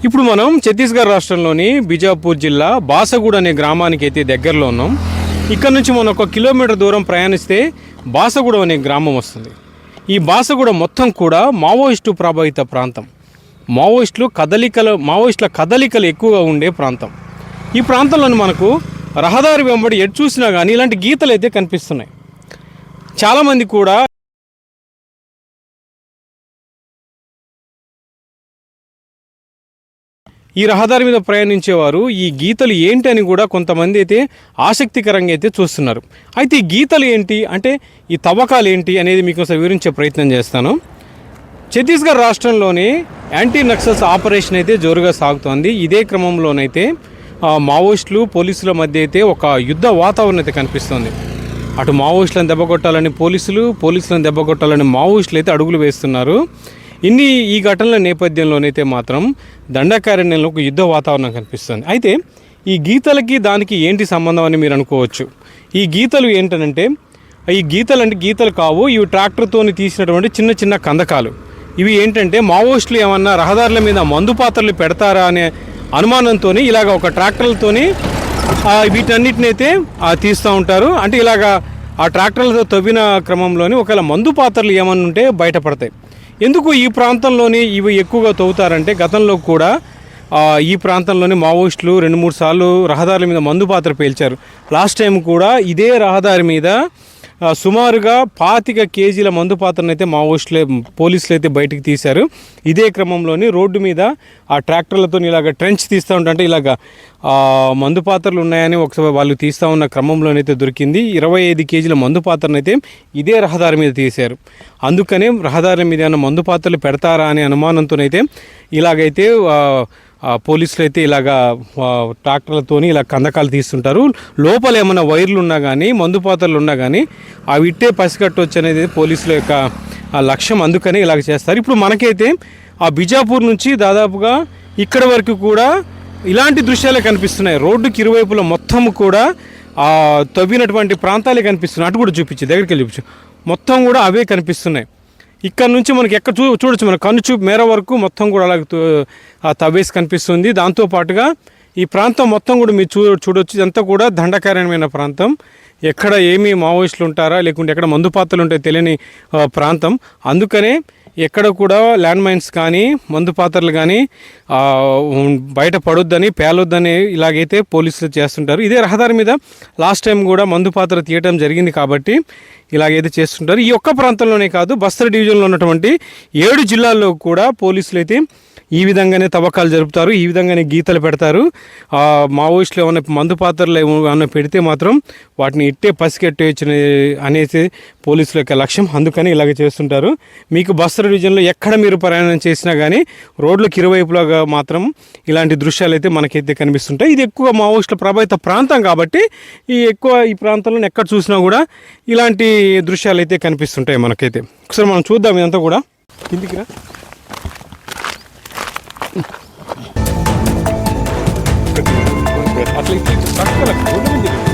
ఇప్పుడు మనం ఛత్తీస్గఢ్ రాష్ట్రంలోని బిజాపూర్ జిల్లా బాసగూడ అనే గ్రామానికి అయితే దగ్గరలో ఉన్నాం. ఇక్కడ నుంచి మనం 1 కిలోమీటర్ దూరం ప్రయాణిస్తే బాసగూడ అనే గ్రామం వస్తుంది. ఈ బాసగూడ మొత్తం కూడా మావోయిస్టు ప్రభావిత ప్రాంతం. మావోయిస్టుల కదలికలు ఎక్కువగా ఉండే ప్రాంతం. ఈ ప్రాంతంలోని మనకు రహదారి వెంబడి ఎటు చూసినా కానీ ఇలాంటి గీతలు అయితే కనిపిస్తున్నాయి. చాలామంది కూడా ఈ రహదారి మీద ప్రయాణించేవారు ఈ గీతలు ఏంటి అని కూడా కొంతమంది అయితే ఆసక్తికరంగా అయితే చూస్తున్నారు. అయితే ఈ గీతలు ఏంటి అంటే ఈ తవ్వకాలు ఏంటి అనేది మీకు వివరించే ప్రయత్నం చేస్తాను. ఛత్తీస్గఢ్ రాష్ట్రంలోని యాంటీ నక్సల్స్ ఆపరేషన్ అయితే జోరుగా సాగుతోంది. ఇదే క్రమంలోనైతే మావోయిస్టులు పోలీసుల మధ్య అయితే ఒక యుద్ధ వాతావరణం అయితే కనిపిస్తుంది. అటు మావోయిస్టులను దెబ్బకొట్టాలని పోలీసులను దెబ్బకొట్టాలని మావోయిస్టులు అయితే అడుగులు వేస్తున్నారు. ఈ ఘటనల నేపథ్యంలోనైతే మాత్రం దండకారణ్యంలో ఒక యుద్ధ వాతావరణం కనిపిస్తుంది. అయితే ఈ గీతలకి దానికి ఏంటి సంబంధం అని మీరు అనుకోవచ్చు. ఈ గీతలు ఏంటనంటే గీతలు కావు, ఇవి ట్రాక్టర్తో తీసినటువంటి చిన్న చిన్న కందకాలు. ఇవి ఏంటంటే మావోయిస్టులు ఏమన్నా రహదారుల మీద మందు పాత్రలు పెడతారా అనే అనుమానంతో ఇలాగ ఒక ట్రాక్టర్లతోని వీటన్నిటిని అయితే తీస్తూ ఉంటారు. అంటే ఇలాగా ఆ ట్రాక్టర్లతో తవ్విన క్రమంలోని ఒకవేళ మందు పాత్రలు ఏమన్నా ఉంటే బయటపడతాయి. ఎందుకు ఈ ప్రాంతంలోని ఇవి ఎక్కువగా తవ్వుతారంటే గతంలో కూడా ఈ ప్రాంతంలోని మావోయిస్టులు 2-3 సార్లు రహదారుల మీద మందు పాత్ర పేల్చారు. లాస్ట్ టైం కూడా ఇదే రహదారి మీద సుమారుగా 25 కేజీల మందు పాత్రను అయితే పోలీసులు అయితే బయటికి తీశారు. ఇదే క్రమంలోని రోడ్డు మీద ఆ ట్రాక్టర్లతో ఇలాగ ట్రెంచ్ తీస్తూ ఉంటే ఇలాగ మందు పాత్రలు ఉన్నాయని ఒకసారి వాళ్ళు తీస్తూ ఉన్న క్రమంలోనైతే దొరికింది. 25 కేజీల మందు పాత్రను అయితే ఇదే రహదారి మీద తీశారు. అందుకనే రహదారి మీద ఏమైనా మందు పాత్రలు పెడతారా అనే అనుమానంతోనైతే ఇలాగైతే పోలీసులు అయితే ఇలాగా ట్రాక్టర్లతో ఇలా కందకాలు తీస్తుంటారు. లోపల ఏమైనా వైర్లు ఉన్నా కానీ మందు పాత్రలు ఉన్నా కానీ అవి ఇట్టే పసిగట్టవచ్చు అనేది పోలీసుల యొక్క లక్ష్యం. అందుకని ఇలాగ చేస్తారు. ఇప్పుడు మనకైతే ఆ బిజాపూర్ నుంచి దాదాపుగా ఇక్కడ వరకు కూడా ఇలాంటి దృశ్యాలే కనిపిస్తున్నాయి. రోడ్డుకి ఇరువైపులో మొత్తం కూడా తవ్వినటువంటి ప్రాంతాలే కనిపిస్తున్నాయి. అటు కూడా దగ్గరికి వెళ్ళి చూపించు. మొత్తం కూడా అవే కనిపిస్తున్నాయి. ఇక్కడ నుంచి మనకి ఎక్కడ చూడొచ్చు, మన కన్ను చూపు మేర వరకు మొత్తం కూడా అలాగే తవ్వేసి కనిపిస్తుంది. దాంతోపాటుగా ఈ ప్రాంతం మొత్తం కూడా మీరు చూడొచ్చు. ఇదంతా కూడా దండకారణ్యమైన ప్రాంతం. ఎక్కడ ఏమీ మావోయిస్టులు ఉంటారా లేకుంటే ఎక్కడ మందు పాత్రలు ఉంటాయో తెలియని ప్రాంతం. అందుకనే ఎక్కడ కూడా ల్యాండ్ మైన్స్ కానీ మందు పాత్రలు కానీ బయట పడొద్దని పేలొద్దని ఇలాగైతే పోలీసులు చేస్తుంటారు. ఇదే రహదారి మీద లాస్ట్ టైం కూడా మందు పాత్ర తీయటం జరిగింది కాబట్టి ఇలాగైతే చేస్తుంటారు. ఈ ఒక్క ప్రాంతంలోనే కాదు, బస్తర్ డివిజన్లో ఉన్నటువంటి 7 జిల్లాల్లో కూడా పోలీసులు అయితే ఈ విధంగానే తవ్వకాలు జరుపుతారు. ఈ విధంగానే గీతలు పెడతారు. మావోయిస్టులు ఏమైనా మందు పాత్రలు ఏమైనా పెడితే మాత్రం వాటిని ఇట్టే పసిగట్టేయచ్చు అనేసి పోలీసుల యొక్క లక్ష్యం. అందుకని ఇలాగ చేస్తుంటారు. మీకు బస్తర్ డివిజన్లో ఎక్కడ మీరు ప్రయాణం చేసినా కానీ రోడ్లకు ఇరువైపులాగా మాత్రం ఇలాంటి దృశ్యాలు అయితే మనకైతే కనిపిస్తుంటాయి. ఇది ఎక్కువ మావోయిస్టుల ప్రభావిత ప్రాంతం కాబట్టి ఈ ప్రాంతంలో ఎక్కడ చూసినా కూడా ఇలాంటి దృశ్యాలు అయితే కనిపిస్తుంటాయి మనకైతే. ఒకసారి మనం చూద్దాం. ఇదంతా కూడా కిందికి రా. అట్లా